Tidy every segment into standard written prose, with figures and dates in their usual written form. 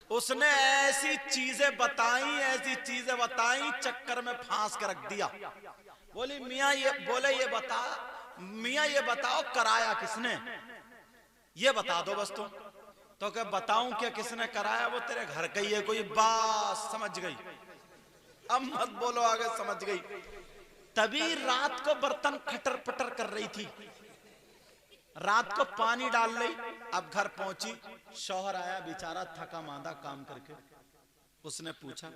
उसने ऐसी चीजें बताई चक्कर में फांस के रख दिया। बोली मियाँ ये बताओ कराया किसने, ये बता दो बस तुम। तो क्या बताऊं क्या किसने कराया, वो तेरे घर का ही है कोई, बात समझ गई, अब मत बोलो आगे, समझ गई। तभी रात को बर्तन खटर पटर कर रही थी, रात को पानी डाल रही। अब घर पहुंची, शौहर आया बेचारा थका मांदा काम करके। उसने पूछा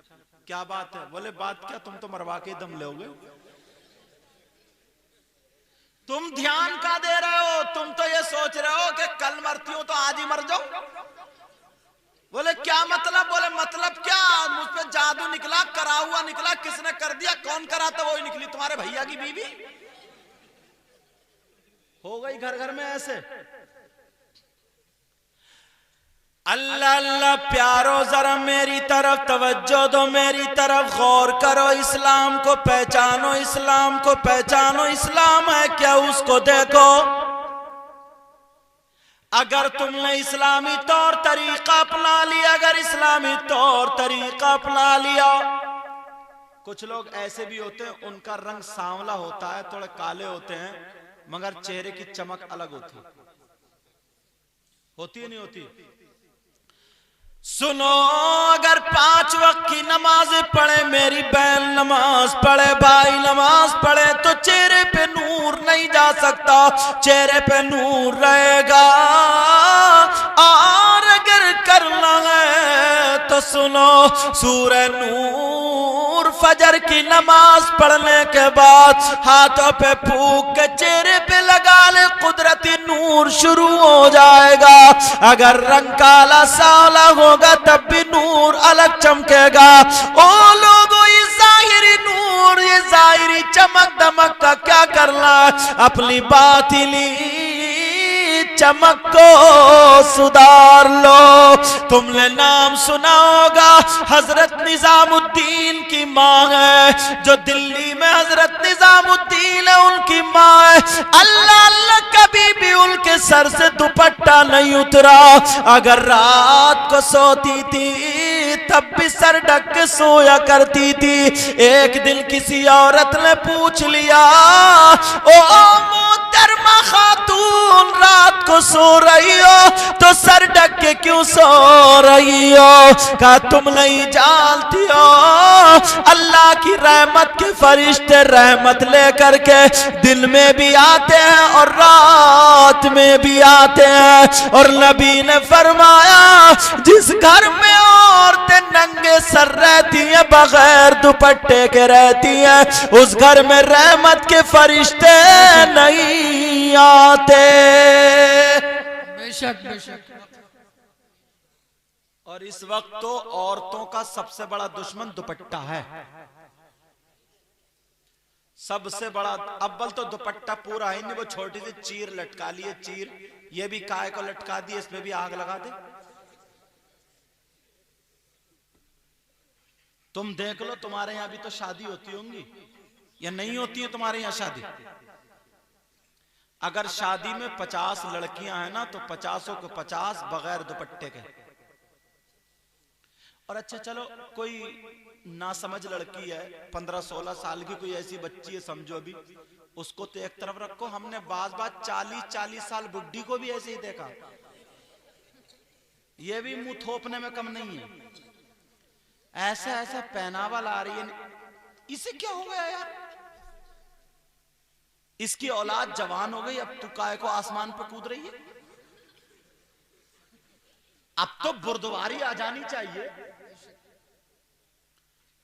क्या बात है? बोले बात क्या, तुम तो मरवा के दम लोगे, तुम ध्यान का दे रहे हो, तुम तो ये सोच रहे हो कि कल मरती हूं तो आज ही मर जाओ। बोले क्या मतलब? बोले मतलब क्या, मुझ पे जादू निकला, करा हुआ निकला, किसने कर दिया, कौन कराता, वही निकली तुम्हारे भैया की बीवी। हो गई घर घर में ऐसे। अल्लाह अल्लाह प्यारो, जरा मेरी तरफ तवज्जो दो, मेरी तरफ गौर करो, इस्लाम को पहचानो, इस्लाम को पहचानो। इस्लाम है क्या उसको देखो। अगर तुमने इस्लामी तौर तरीका अपना लिया, अगर इस्लामी तौर तरीका अपना लिया, कुछ लोग ऐसे भी होते हैं उनका रंग सांवला होता है, थोड़े काले होते हैं, मगर चेहरे की चमक अलग होती है नहीं होती। सुनो, अगर 5 वक्त की नमाज पढ़े मेरी बहन, नमाज पढ़े भाई, नमाज पढ़े तो चेहरे पे नूर नहीं जा सकता, चेहरे पे नूर रहेगा। और अगर करना है तो सुनो, सूरह नूर फजर की नमाज पढ़ने के बाद हाथों पे फूंक के चेहरे पे लगा ले, कुदरती नूर शुरू हो जाएगा। अगर रंग काला सावला होगा तब भी नूर अलग चमकेगा। ओ लोगों, ये जाहिरी नूर, ये जाहिरी चमक दमक का क्या करना, अपनी बातिली चमक को सुधार लो। तुमने नाम सुना होगा, हजरत निजामुद्दीन की माँ है, जो दिल्ली में हजरत निजामुद्दीन है उनकी माँ है। अल्लाह अल्लाह, कभी भी उनके सर से दुपट्टा नहीं उतरा। अगर रात को सोती थी तब भी सर ढक के सोया करती थी। एक दिन किसी औरत ने पूछ लिया, ओ मोहतरमा खातून, रात को सो रही हो तो सर ढक के क्यों सो रही हो? कहा तुम नहीं जानती हो, अल्लाह की रहमत के फरिश्ते रहमत लेकर के दिन में भी आते हैं और रात में भी आते हैं। और नबी ने फरमाया, जिस घर में औरतें नंगे सर रहती हैं, बगैर दुपट्टे के रहती हैं, उस घर में रहमत के फरिश्ते नहीं आते। बेशक बेशक। और इस वक्त तो औरतों का सबसे बड़ा दुश्मन दुपट्टा है, सबसे बड़ा। अव्वल तो दुपट्टा पूरा है नहीं, वो छोटी सी चीर लटका लिए, चीर ये भी काय को लटका दी, इसमें भी आग लगा दे। तुम देख लो, तुम्हारे यहां भी तो शादी होती होंगी या नहीं होती है तुम्हारे यहां शादी? अगर शादी में 50 लड़कियां हैं ना, तो 50 को 50 बगैर दुपट्टे के। और अच्छा चलो, कोई ना समझ लड़की है, 15-16 साल की कोई ऐसी बच्ची है समझो अभी, उसको तो एक तरफ रखो। हमने बात 40-40 साल बुढ़ी को भी ऐसे ही देखा, ये भी मुंह थोपने में कम नहीं है। ऐसा ऐसा पहनावा ला रही है, इसे क्या हो गया यार? इसकी औलाद जवान हो गई, अब तू काय को आसमान पर कूद रही है? अब तो बुर्दवारी आ जानी चाहिए,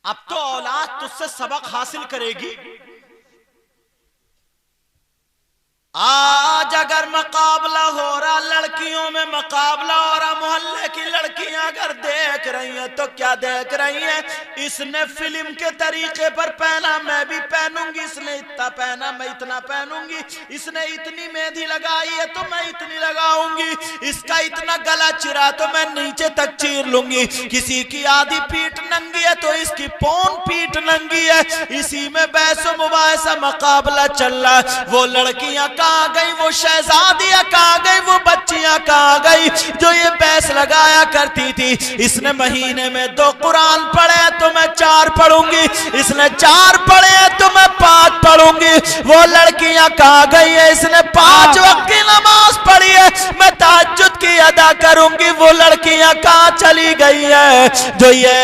अब तो औलाद तुझसे सबक हासिल करेगी। आज अगर मुकाबला हो रहा, लड़कियों में मुकाबला हो रहा, मोहल्ले की लड़कियां अगर देख रही हैं तो क्या देख रही हैं? इसने फिल्म के तरीके पर पहना, मैं भी पहनूंगी, इसने इतना पहना मैं इतना पहनूंगी, इसने इतनी मेहंदी लगाई है तो मैं इतनी लगाऊंगी, इसका इतना गला चिरा तो मैं नीचे तक चीर लूंगी, किसी की आधी पीठ नंगी है तो इसकी पौन पीठ नंगी है। इसी में बहसो मुबाहिसा मुकाबला चल रहा है। वो लड़कियां कहाँ गई, वो शहजादियां कहाँ गई, वो बच्चियां कहाँ गई जो ये बहस लगाया करती थी? इसने महीने में 2 कुरान पढ़े तो मैं 4 पढ़ूंगी, इसने 4 पढ़े तो मैं 5 पढ़ूंगी। वो लड़कियां कहाँ गई है, इसने 5 वक्त की नमाज पढ़ी है, मैं तहज्जुद की अदा करूंगी। वो लड़कियां कहाँ चली गई है जो ये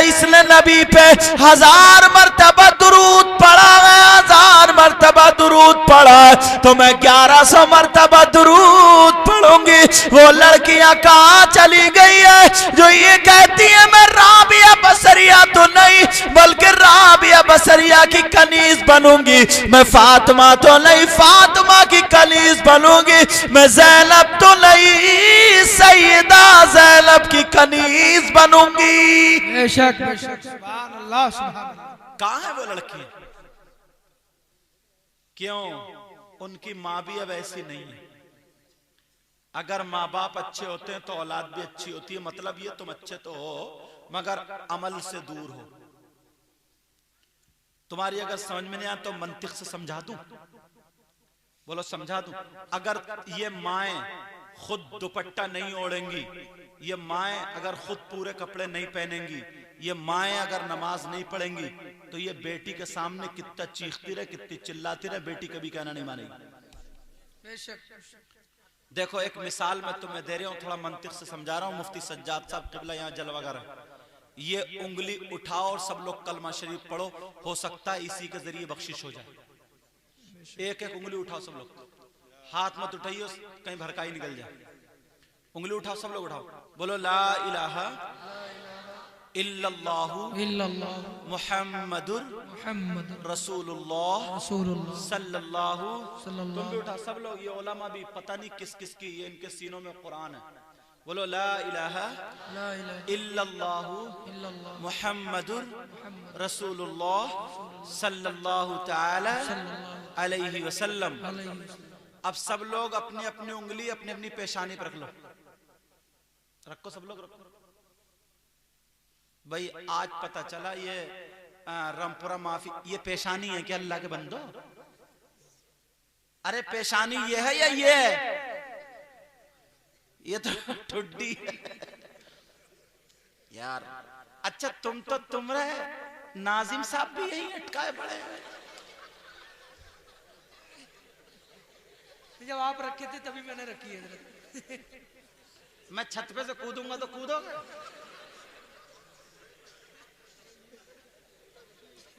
इसने नबी पे 1000 मरतबा दुरूद पढ़ा है, 1000 मरतबा दुरूद पढ़ा है तो मैं 1100 मरतबा दुरूद पढ़ूंगी। वो लड़कियां कहाँ चली गई है जो ये कहती है मैं राबिया बसरिया तो नहीं बल्कि राबिया बसरिया की कनीज बनूंगी। मैं फातिमा तो नहीं फातिमा की कनीज बनूंगी। मैं ज़ैनब तो नहीं सैयदा ज़ैनब की कनीज बनूंगी। बेशक सुभान अल्लाह सुभान अल्लाह। कहाँ है वो लड़की? क्यों? उनकी माँ भी अब ऐसी नहीं है। अगर माँ बाप अच्छे होते हैं तो औलाद भी अच्छी होती है। मतलब ये तुम अच्छे तो हो मगर अमल से दूर हो। तुम्हारी अगर समझ में नहीं आया तो मंतिक से समझा दूं? बोलो समझा दूं? अगर ये माएं खुद दुपट्टा नहीं ओढ़ेंगी, ये माएं अगर खुद पूरे कपड़े नहीं पहनेंगी, ये माएं अगर नमाज नहीं पढ़ेंगी तो ये बेटी के सामने कितना चीखती रहे, कितनी चिल्लाती रहे, बेटी कभी कहना नहीं मानेगी। देखो एक मिसाल मैं तुम्हें दे रहा हूं, थोड़ा मंतिक से समझा रहा हूं। मुफ्ती सज्जाद साहब किबला यहाँ जलवागर है। ये उंगली उठाओ और सब लोग कलमा शरीफ पढ़ो, हो सकता है इसी के जरिए बख्शिश हो जाए। एक एक उंगली उठाओ सब लोग, हाथ मत उठाइए कहीं भरकाई निकल जाए। उंगली उठाओ सब लोग, उठाओ, बोलो ला इलाहा इल्लल्लाहु मुहम्मदुर रसूलुल्लाह सल्लल्लाहु। तुम भी उठा सब लोग, ये उलमा भी पता नहीं किस किस की, ये इनके सीनों में कुरान है। बोलो ला इलाहा इल्लल्लाहु मुहम्मदुर रसूलुल्लाह सल्लल्लाहु तआला अलैहि वसल्लम। अब सब लोग अपनी अपनी उंगली अपनी अपनी पेशानी पर रख लो, रखो सब लोग रखो। भाई आज पता चला ये रामपुरा माफी ये पेशानी है क्या अल्लाह के बंदो? अरे पेशानी ये है या ये है? ये तो ठुड्डी है यार। अच्छा तुम रहे नाजिम साहब भी यही अटकाए पड़े हैं। जब आप रखे थे तभी मैंने रखी है। मैं छत पे से कूदूंगा तो कूदोगे?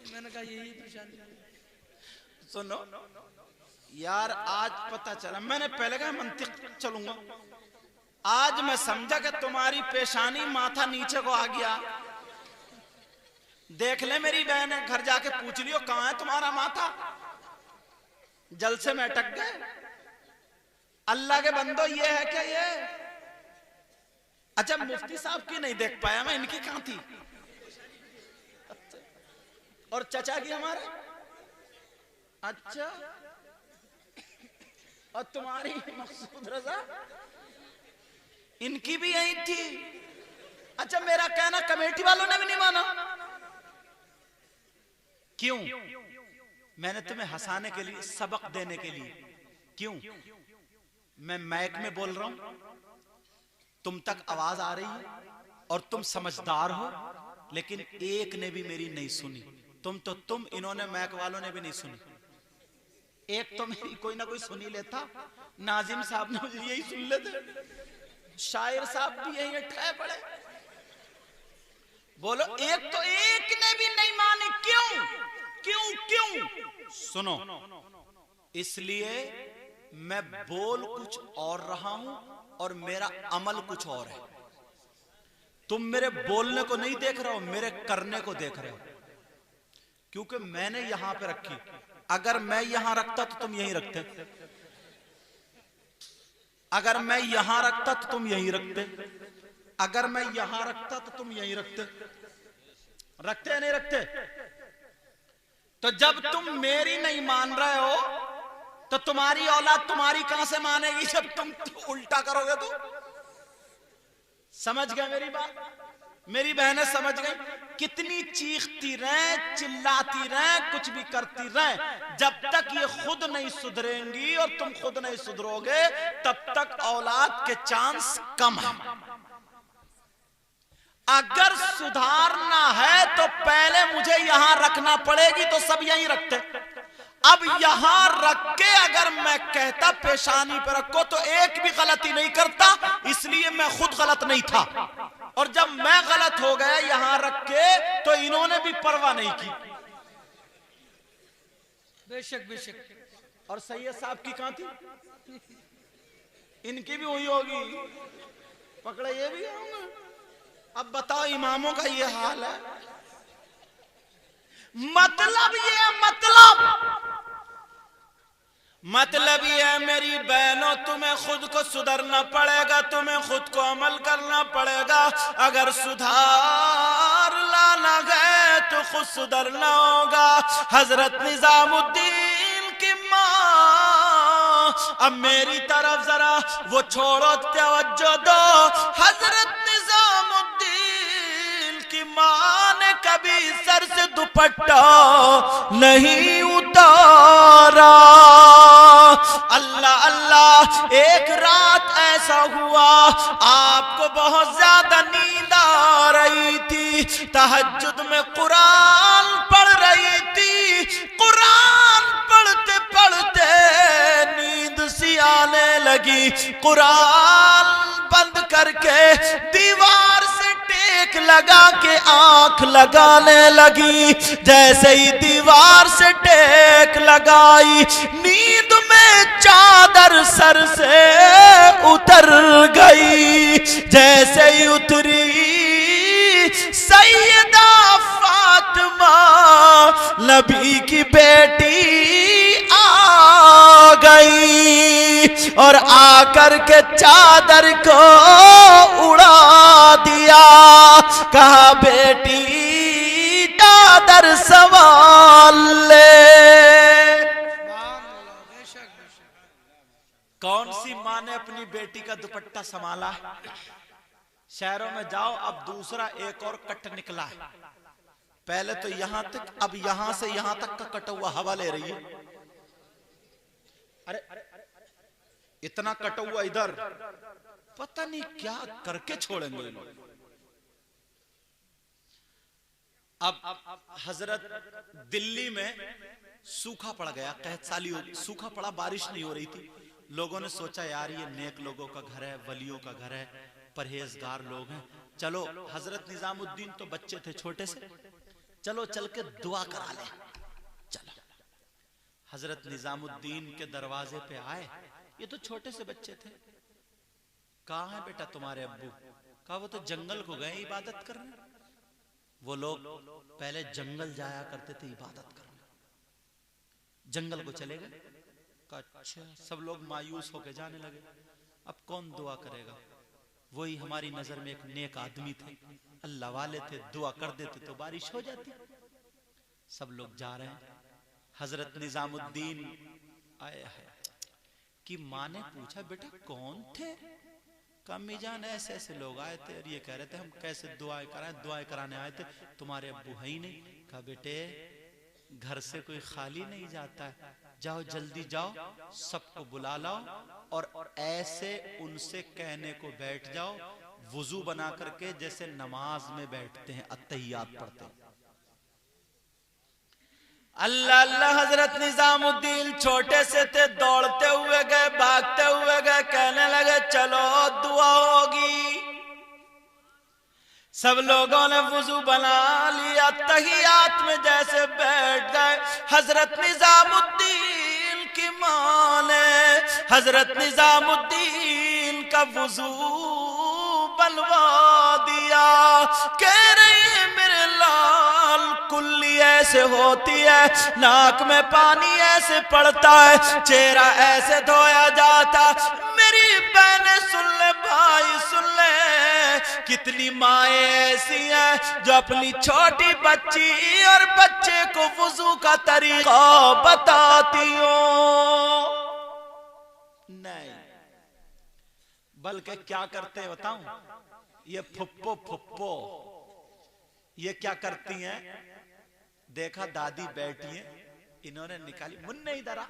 मैंने कहा यही परेशानी। सुनो यार, आज पता चला, मैंने पहले कहा मंतिक चलूंगा, आज मैं समझा कि तुम्हारी पेशानी माथा नीचे को आ गया। देख ले मेरी बहन है, घर जाके पूछ लियो कहां है तुम्हारा माथा। जलसे में अटक गए। अल्लाह के बंदो ये है क्या ये? अच्छा मुफ्ती साहब की नहीं देख पाया मैं, इनकी कहां थी? और चचा की हमारे? अच्छा, और तुम्हारी मकसूद रजा इनकी भी यही थी। अच्छा मेरा कहना कमेटी वालों ने भी नहीं माना। क्यों? मैंने तुम्हें हंसाने के लिए, सबक देने के लिए। क्यों? मैं माइक में बोल रहा हूं, तुम तक आवाज आ रही है और तुम समझदार हो, लेकिन एक ने भी मेरी नहीं सुनी। तुम इन्होंने मैक वालों ने भी नहीं सुनी। एक तो मेरी कोई ना कोई सुनी लेता। नाजिम साहब ने मुझे यही सुन लेते, शायर साहब भी यही अटकाए पड़े। बोलो एक तो एक ने भी नहीं माने। क्यों क्यों क्यों? सुनो, इसलिए मैं बोल कुछ और रहा हूं और मेरा अमल कुछ और है। तुम मेरे बोलने को नहीं देख रहे हो, मेरे करने को देख रहे हो। क्योंकि मैंने यहां पे रखी, अगर मैं यहां रखता तो तुम यहीं रखते, अगर मैं यहां रखता तो तुम यहीं रखते, अगर मैं यहां रखता तो तुम यहीं रखते। रखते या नहीं रखते? तो जब तुम मेरी नहीं मान रहे हो तो तुम्हारी औलाद तुम्हारी कहां से मानेगी जब तुम उल्टा करोगे तो? समझ गए मेरी बात? मेरी बहनें समझ गई? कितनी चीखती रहे, चिल्लाती रहे, कुछ भी करती रहे, जब तक ये खुद नहीं सुधरेंगी और तुम खुद नहीं सुधरोगे तब तक औलाद के चांस कम है। अगर सुधारना है तो पहले मुझे यहां रखना पड़ेगी, तो सब यहीं रखते। अब यहां रख के अगर मैं कहता पेशानी पे रखो तो एक भी गलती नहीं करता, इसलिए मैं खुद गलत नहीं था। और जब मैं गलत हो गया यहां रख के तो इन्होंने भी परवाह नहीं की। बेशक बेशक। और सैयद साहब की कहां थी? इनकी भी हुई होगी, पकड़े ये भी होंगे। अब बताओ इमामों का ये हाल है। मतलब ये है मेरी बहनों, तुम्हें खुद को सुधरना पड़ेगा, तुम्हें खुद को अमल करना पड़ेगा। अगर सुधार लाना गए तो खुद सुधरना होगा। हजरत निजामुद्दीन की माँ, अब मेरी तरफ जरा वो छोड़ो, तवज्जो दो। हजरत निजामुद्दीन की माँ ने कभी सर से दुपट्टा नहीं उतारा। अल्लाह अल्लाह, एक रात ऐसा हुआ आपको बहुत ज्यादा नींद आ रही थी, तहज्जुद में कुरान पढ़ रही थी। कुरान पढ़ते पढ़ते नींद सी आने लगी। कुरान बंद करके दीवार से टेक लगा के आंख लगाने लगी। जैसे ही दीवार से टेक लगाई, नींद में चादर सर से उतर गई। जैसे ही उतरी, सैयदा फातिमा नबी की बेटी आ गई और आकर के चादर को उड़ा दिया। कहा बेटी चादर संभाल ले। कौन सी माँ ने अपनी बेटी का दुपट्टा संभाला? शहरों में जाओ, अब दूसरा एक और कट निकला है। पहले तो यहां तक, अब यहां से यहां तक का कटा हुआ हवा ले रही है। अरे इतना कटा हुआ इधर, पता नहीं क्या करके छोड़ेंगे लोग। अब हजरत दिल्ली में सूखा पड़ गया, कहत साली सूखा पड़ा, बारिश नहीं हो रही थी। लोगों ने सोचा यार ये नेक लोगों का घर है, वलियों का घर है, परहेजगार लोग हैं, चलो हजरत निजामुद्दीन तो बच्चे थे छोटे से, चलो चल के दुआ करा ले। चलो हजरत निजामुद्दीन के दरवाजे पे आए, ये तो छोटे से बच्चे थे। कहाँ है बेटा तुम्हारे अब्बू? कहा वो तो जंगल को गए इबादत करने। वो लोग पहले जंगल जाया करते थे इबादत करने, जंगल को चले गए। अच्छा, सब लोग मायूस होके जाने लगे। अब कौन दुआ करेगा? वही हमारी नजर में एक नेक आदमी थे, अल्लाह वाले थे, दुआ कर देते तो बारिश हो जाती। सब लोग जा रहे हैं। हजरत निजामुद्दीन आए हैं कि माँ ने पूछा बेटा कौन थे? कमी जान ऐसे ऐसे लोग आए थे और ये कह रहे थे हम कैसे दुआएं कराएं, दुआएं कराने आए थे, तुम्हारे अब्बू है ही नहीं। कहा बेटे घर से कोई खाली नहीं जाता है, जाओ जल्दी जाओ, सबको बुला लाओ और ऐसे उनसे कहने को बैठ जाओ, वुजू बना करके जैसे नमाज में बैठते हैं, अत्तहियात पढ़ते हैं। अल्लाह अल्लाह। हजरत निजामुद्दीन छोटे से थे, दौड़ते हुए गए, भागते हुए गए, कहने लगे चलो दुआ होगी। सब लोगों ने वुजू बना लिया, तहियात में जैसे बैठ गए। हजरत निजामुद्दीन की मां ने हजरत निजामुद्दीन का वुजू बनवा दिया। कह रही है मेरे लाल कुल्ली ऐसे होती है, नाक में पानी ऐसे पड़ता है, चेहरा ऐसे धोया जाता। मेरी बहनें सुन ले, भाई सुन ले, कितनी माएं ऐसी हैं जो अपनी छोटी बच्ची और बच्चे को वुजू का तरीका बताती हो। नहीं, बल्कि क्या करते हैं बताऊं? ये फुप्पो फुप्पो ये क्या करती हैं? देखा दादी बैठी है, इन्होंने निकाली, मुन्ने इधर आ।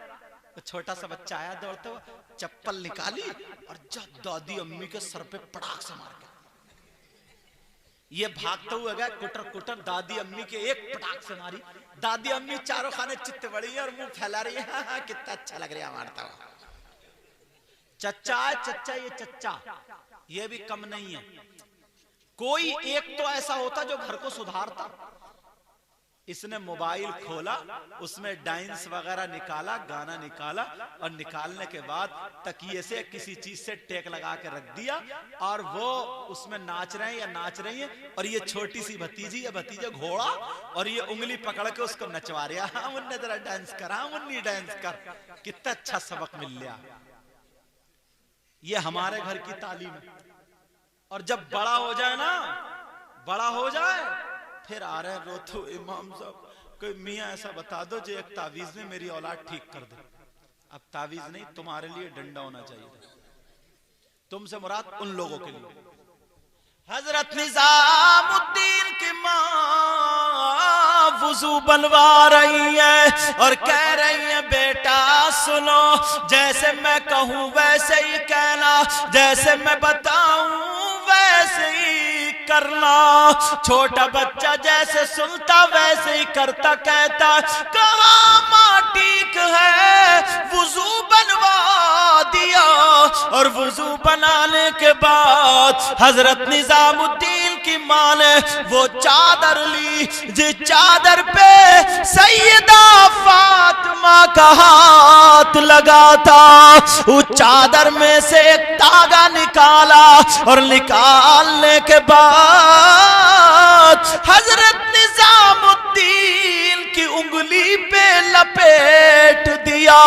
तो छोटा सा बच्चा आया दौड़ते हुए, चप्पल निकाली और जब दादी अम्मी के सर पे पटाख से मार गया। ये भागते हुए गए, कुटर कुटर दादी अम्मी के एक पटाख से मारी। दादी अम्मी चारों खाने चित्त बड़ी है और मुंह फैला रही है, हाँ, कितना अच्छा लग रहा है मारता हुआ। चच्चा है चच्चा, ये चच्चा ये भी कम नहीं है। कोई एक तो ऐसा होता जो घर को सुधारता। इसने मोबाइल खोला, उसमें डांस वगैरह निकाला, गाना निकाला, और निकालने के बाद तकिए से किसी चीज से टेक लगा के रख दिया, और वो उसमें नाच रहे हैं या नाच रही है, और ये छोटी सी भतीजी या भतीजा घोड़ा, और ये उंगली पकड़ के उसको नचवा रहा, हाँ मुन्ने जरा डांस कर, हाँ मुन्नी डांस कर। कितना अच्छा सबक मिल गया। ये हमारे घर की तालीम है। और जब बड़ा हो जाए ना, बड़ा हो जाए, फिर आ रहे रोतो इमाम साहब, कोई मियाँ ऐसा बता दो जो एक तावीज में मेरी औलाद ठीक कर दे। अब तावीज नहीं, तुम्हारे लिए डंडा होना चाहिए। तुमसे मुराद उन लोगों के लिए। हजरत निजामुद्दीन की माँ वुजू बनवा रही है और कह रही है, बेटा सुनो, जैसे मैं कहूं वैसे ही कहना, जैसे मैं बताऊं वैसे ही करना। छोटा बच्चा जैसे सुनता वैसे ही करता, कहता कहा माँ ठीक है, वुजू बनवा दिया। और वुजू बनाने के बाद हजरत निजामुद्दीन की माँ ने वो चादर ली, जिस चादर पे सैयदा फातिमा का हाथ लगा था। उस चादर में से एक तागा निकाला, और निकालने के बाद हजरत निजामुद्दीन की उंगली पे लपेट दिया।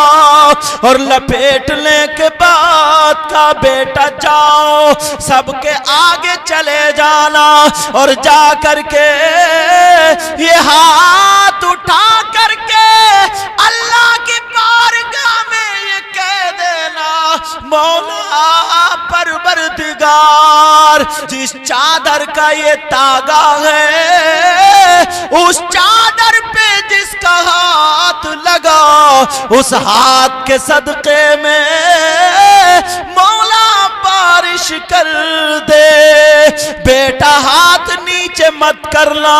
और लपेटने के बाद का, बेटा जाओ सबके आगे चले जाना, और जा करके ये हाथ उठा करके अल्लाह की बारगाह में ये कह देना, मौला परवरदिगार, जिस चादर का ये तागा है, उस चादर पे जिसका हाथ लगा, उस हाथ के सदके में मौला बारिश कर दे। बेटा हाथ नीचे मत करना,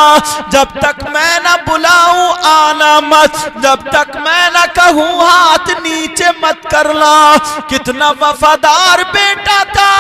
जब तक मैं ना बुलाऊं आना मत, जब तक मैं ना कहूं हाथ नीचे मत करना। कितना वफादार बेटा था।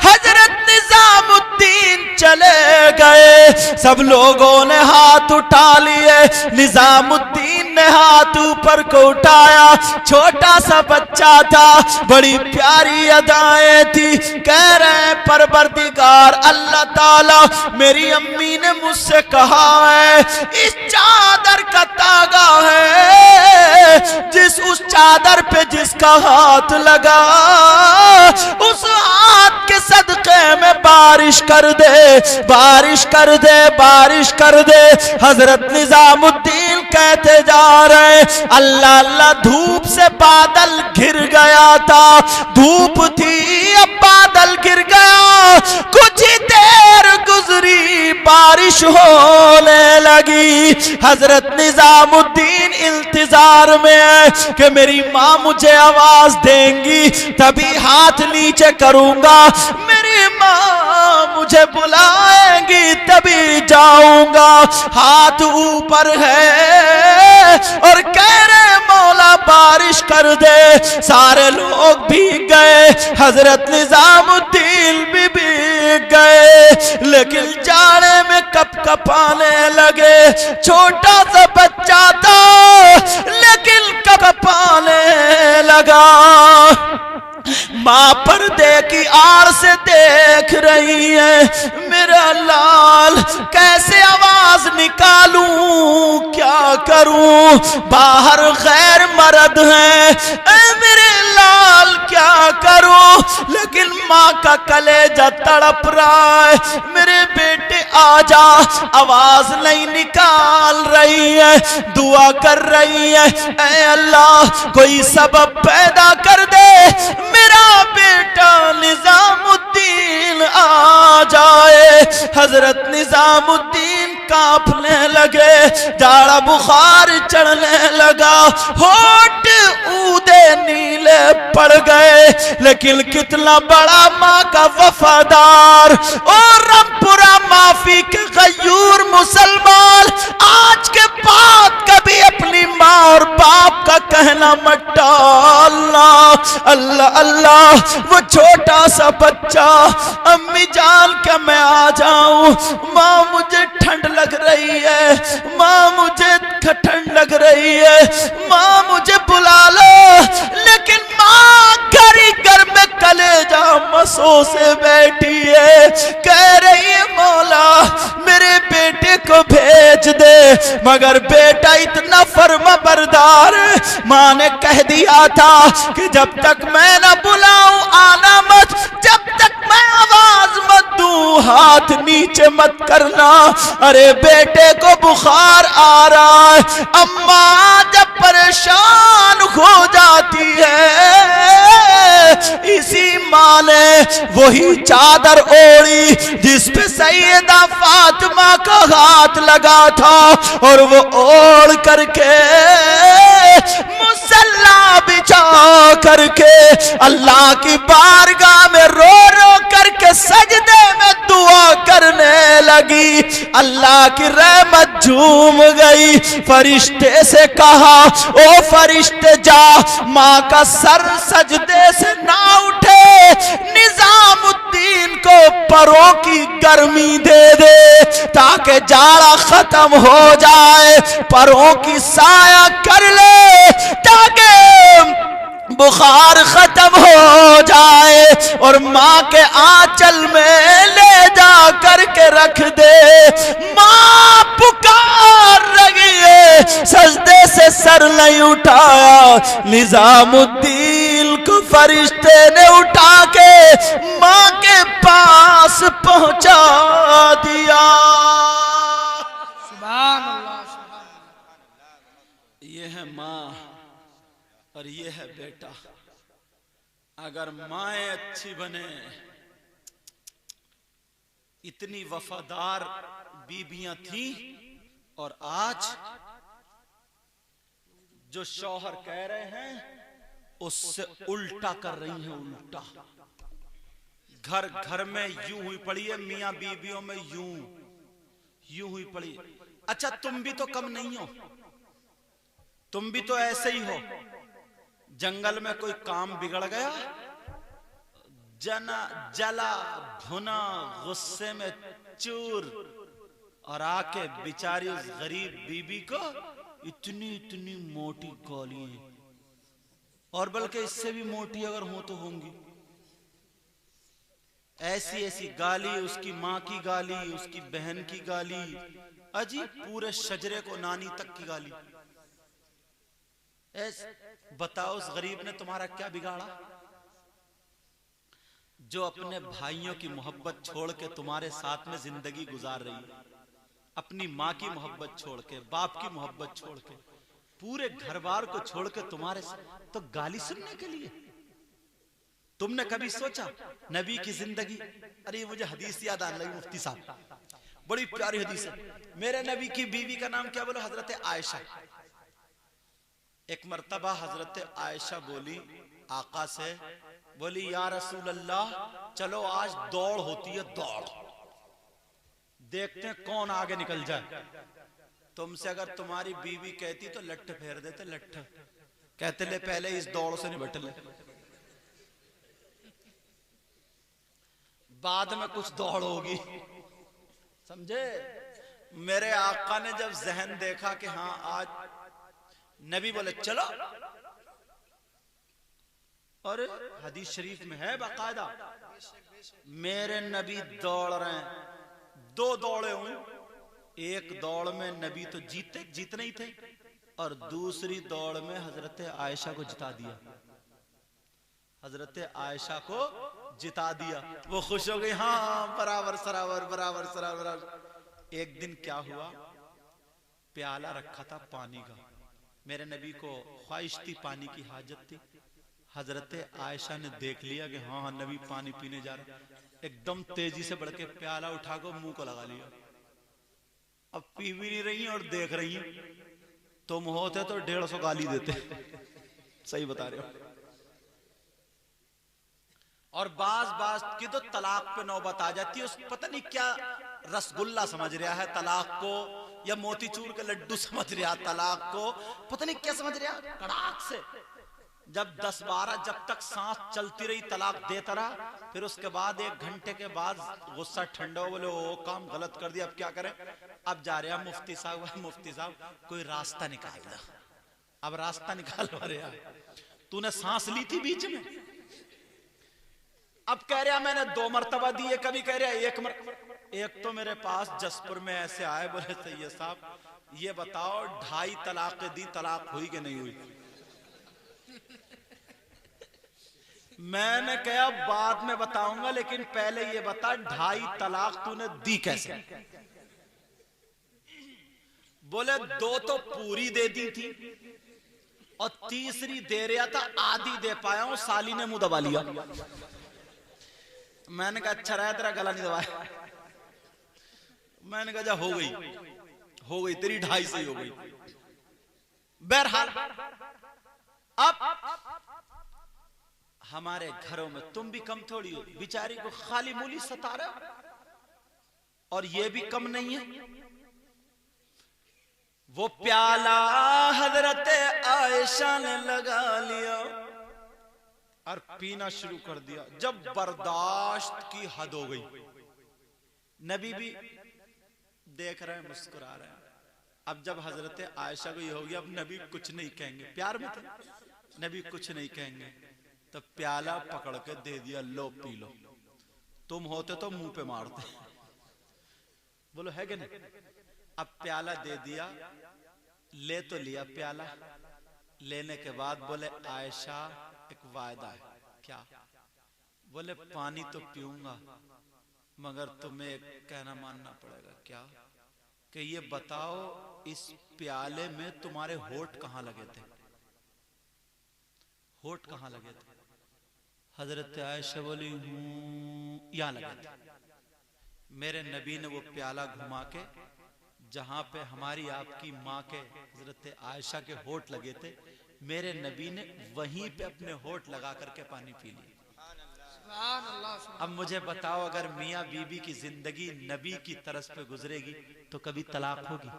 हजरत निजामुद्दीन चले गए, सब लोगों ने हाथ उठा लिए, निजामुद्दीन ने हाथ ऊपर को उठाया। छोटा सा बच्चा था, बड़ी प्यारी अदाएं थी। कह रहे परवरदिगार अल्लाह ताला, मेरी अम्मी ने मुझसे कहा है इस चादर का तागा है, जिस उस चादर पे जिसका हाथ लगा, उस हाथ के सदके में बारिश कर दे, बारिश कर दे, बारिश कर दे। हजरत निजामुद्दीन कहते जा रहे, अल्लाह अल्लाह, धूप से बादल घिर गया था, धूप थी अब बादल गिर गया, कुछ ही देर गुजरी बारिश होने लगी। हजरत निजामुद्दीन इंतजार में है कि मेरी माँ मुझे आवाज देंगी तभी हाथ नीचे करूंगा, मेरी माँ मुझे बुलाएंगी तभी जाऊंगा। हाथ ऊपर है और कह रहे मौला बारिश कर दे। सारे लोग भीग गए, हजरत निजामुद्दीन भी भीग गए, लेकिन जाड़े में कपकपाने लगे। छोटा सा बच्चा था लेकिन कपकपाने लगा। माँ पर्दे की आड़ से देख रही है, मेरा लाल कैसे आवाज निकालूं, क्या करूं, बाहर गैर मर्द हैं, मेरे लाल क्या करूं। लेकिन माँ का कलेजा तड़प रहा है, मेरे बेटे आजा, आवाज नहीं निकाल रही है, दुआ कर रही है, ऐ अल्लाह कोई सबब पैदा कर दे, मेरा बेटा निजामुद्दीन आ जाए। हजरत निजामुद्दीन कांपने लगे, जाड़ा बुखार चढ़ने लगा, होठ ऊदे नीले पड़ गए। लेकिन कितना बड़ा माँ का वफादार और रामपुरा माफी के गयूर मुसलमान आज के बाद कभी अपनी माँ और बाप का कहना मत टालना। अल्लाह अल्लाह, वो छोटा सा बच्चा, अम्मी जान के मैं आ जाऊं, माँ मुझे ठंड लग रही है, माँ मुझे ठंड लग रही है, माँ मुझे बुला लो। लेकिन माँ घर ही घर में कलेजा मसों से बैठी है, कह रही है मौला मेरे बेटे को भेज दे। मगर बेटा इतना फर्मा बरदार, माँ ने कह दिया था कि जब तक मैं न बुलाऊं आना मत, जब तक मैं आवाज मत दूं हाथ नीचे मत करना। अरे बेटे को बुखार आ रहा है, अम्मा जब परेशान हो जाती है, इसी माँ ने वही चादर ओढ़ी जिस पे सैयदा फातिमा का हाथ लगा था, और वो ओढ़ करके मुसल्ला बिछा करके अल्लाह की बारगाह में रो रो करके सजदे में दुआ करने लगी। अल्लाह की रहमत झूम गई। फरिश्ते से कहा, ओ फरिश्ते जा, माँ का सर सजदे से ना उठे, निजामुद्दीन को परों की गर्मी दे दे ताकि जाड़ा खत्म हो जाए, परों की साया कर ले ताकि बुखार खत्म हो जाए, और माँ के आंचल में ले जा करके रख दे। माँ पुकार रही है, सजदे से सर नहीं उठाया। निजामुद्दीन को फरिश्ते ने उठा के माँ के पास पहुंचा दिया। सुभान अल्लाह, सुभान अल्लाह। ये है माँ और ये है बेटा। अगर माएं अच्छी बने, इतनी वफादार बीबियां थी, और आज जो शौहर कह रहे हैं उससे उल्टा कर रही हैं, उल्टा। घर घर में यूं हुई पड़ी है, मियां बीबियों में यूं हुई पड़ी। अच्छा तुम भी तो कम नहीं हो, तुम भी तो ऐसे ही हो। जंगल में कोई काम बिगड़ गया, जला भुना गुस्से में चूर, और आके बेचारी उस गरीब बीबी को इतनी इतनी मोटी गालियां, और बल्कि इससे भी मोटी अगर हो तो होंगी, ऐसी ऐसी गाली, उसकी माँ की गाली, उसकी बहन की गाली, अजी पूरे शजरे को नानी तक की गाली। बताओ उस गरीब ने तुम्हारा क्या बिगाड़ा, जो अपने भाइयों की मोहब्बत छोड़ के तुम्हारे साथ में जिंदगी गुजार रही है, अपनी माँ की मोहब्बत छोड़ के, बाप की मोहब्बत छोड़ के, पूरे घर बार को छोड़ के तुम्हारे साथ, तो गाली सुनने के लिए। तुमने कभी सोचा नबी की जिंदगी? अरे मुझे हदीस याद आने लगी मुफ्ती साहब, बड़ी प्यारी हदीस है। मेरे नबी की बीवी का नाम क्या बोलो? हजरत आयशा। एक मर्तबा हजरत आयशा बोली आका से, बोली या रसूल अल्लाह चलो आज दौड़ होती है, दौड़, देखते हैं कौन आगे निकल जाए। तुमसे अगर तुम्हारी बीवी कहती तो लट्ठ फेर देते, लट्ठ। कहते ले पहले इस दौड़ से निपट ले, बाद में कुछ दौड़ होगी, समझे? मेरे आका ने जब जहन देखा कि हाँ आज नबी बोले चलो, और हदीस शरीफ में है बाकायदा, मेरे नबी दौड़ रहे हैं, दो दौड़े हुए, एक दौड़ में नबी तो जीतने ही थे, और दूसरी दौड़ में हजरत आयशा को जिता दिया, हजरत आयशा को जिता दिया। वो खुश हो गई, हाँ बराबर सराबर बराबर सराबर। एक दिन क्या हुआ, प्याला रखा था पानी का, मेरे नबी को ख्वाहिश थी, पानी की हाजत थी। हजरत आयशा ने देख लिया कि हाँ नबी पानी पीने जा रहे, एकदम तेजी से बढ़ के प्याला उठा कर मुंह को लगा लिया, अब पी भी नहीं रही हैं और देख रही हैं। तुम होते तो 150 गाली देते। सही बता रहे हो। और बाज की तो तलाक पे नौबत आ जाती है। उस पता नहीं क्या रसगुल्ला समझ रहा है तलाक को, या मोतीचूर के लड्डू समझ रहा है तलाक को, पता नहीं क्या समझ रहा है। कड़ाक से जब 10-12 जब तक सांस चलती रही तलाक देता रहा, फिर उसके बाद 1 घंटे के बाद गुस्सा ठंडा हो, बोले ओ काम गलत कर दिया, अब क्या करें। अब जा रहे हैं मुफ्ती साहब, मुफ्ती साहब कोई रास्ता निकाल दो। अब रास्ता निकाल रहे, तूने सांस ली थी बीच में। अब कह रहा मैंने 2 मरतबा दिए, कभी कह रहा 1 मरतबा। एक तो मेरे पास जसपुर में ऐसे आए, बोले सैयद साहब ये बताओ 2.5 तलाक दी, तलाक हुई कि नहीं हुई। मैंने कहा बाद में बताऊंगा, लेकिन पहले ये बता 2.5 तलाक तूने दी कैसे। बोले 2 तो पूरी दे दी थी और तीसरी दे रहा था, आधी दे पाया हूं, साली ने मुंह दबा लिया। मैंने कहा अच्छा रहा तेरा गला नहीं दबाया। मैंने कहा जा हो गई तेरी 2.5 से ही हो गई। बहरहाल अब हमारे घरों में तुम भी कम थोड़ी हो, बेचारी को खाली मूली सता रहे हो। और ये भी कम नहीं है। वो प्याला हजरत आयशा ने लगा लिया और पीना शुरू कर दिया। जब बर्दाश्त की हद हो गई, नबी भी देख रहे हैं, मुस्कुरा रहे हैं। अब जब हजरत आयशा को ये हो गया, अब नबी कुछ नहीं कहेंगे, प्यार में थे, नबी कुछ नहीं कहेंगे, तो प्याला पकड़ के दे दिया, लो पी लो। तुम होते तो मुंह पे मारते। बोलो है कि नहीं। अब प्याला दे दिया, ले तो लिया प्याला। लेने के बाद बोले आयशा एक वायदा है। क्या। बोले पानी तो पीऊंगा, मगर तुम्हें एक कहना मानना पड़ेगा। क्या। कि ये बताओ इस प्याले में तुम्हारे होठ कहां लगे थे। होठ कहां लगे थे। हजरत आयशा बोली यहां लगे थे। मेरे नबी ने वो प्याला घुमा के जहां पे हमारी आपकी माँ के हजरत आयशा के होठ लगे थे, मेरे नबी ने वहीं पे अपने होठ लगा करके पानी पी लिया। अब मुझे बताओ अगर मियाँ बीबी की जिंदगी नबी की तरस पे गुजरेगी तो कभी तलाक होगी।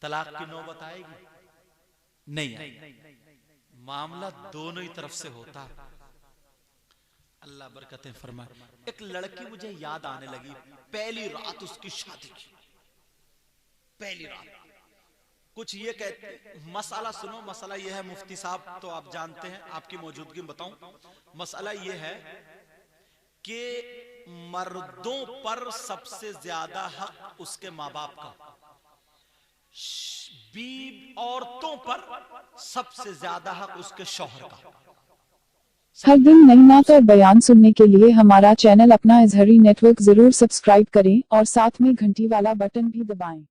तलाक की नौबत आएगी नहीं आएगी। मामला दोनों ही तरफ से होता। अल्लाह बरकतें फरमाए। एक लड़की मुझे याद आने लगी, पहली रात उसकी शादी की, पहली रात। कुछ ये कहते, मसाला सुनो, मसाला ये है मुफ्ती साहब तो आप जानते हैं, आपकी मौजूदगी में बताऊं। मसाला ये है कि मर्दों पर सबसे ज्यादा हक उसके माँ बाप का, औरतों पर सबसे ज्यादा हक उसके शौहर का। हर दिन नई नात और बयान सुनने के लिए हमारा चैनल अपना इजहरी नेटवर्क जरूर सब्सक्राइब करें और साथ में घंटी वाला बटन भी दबाएं।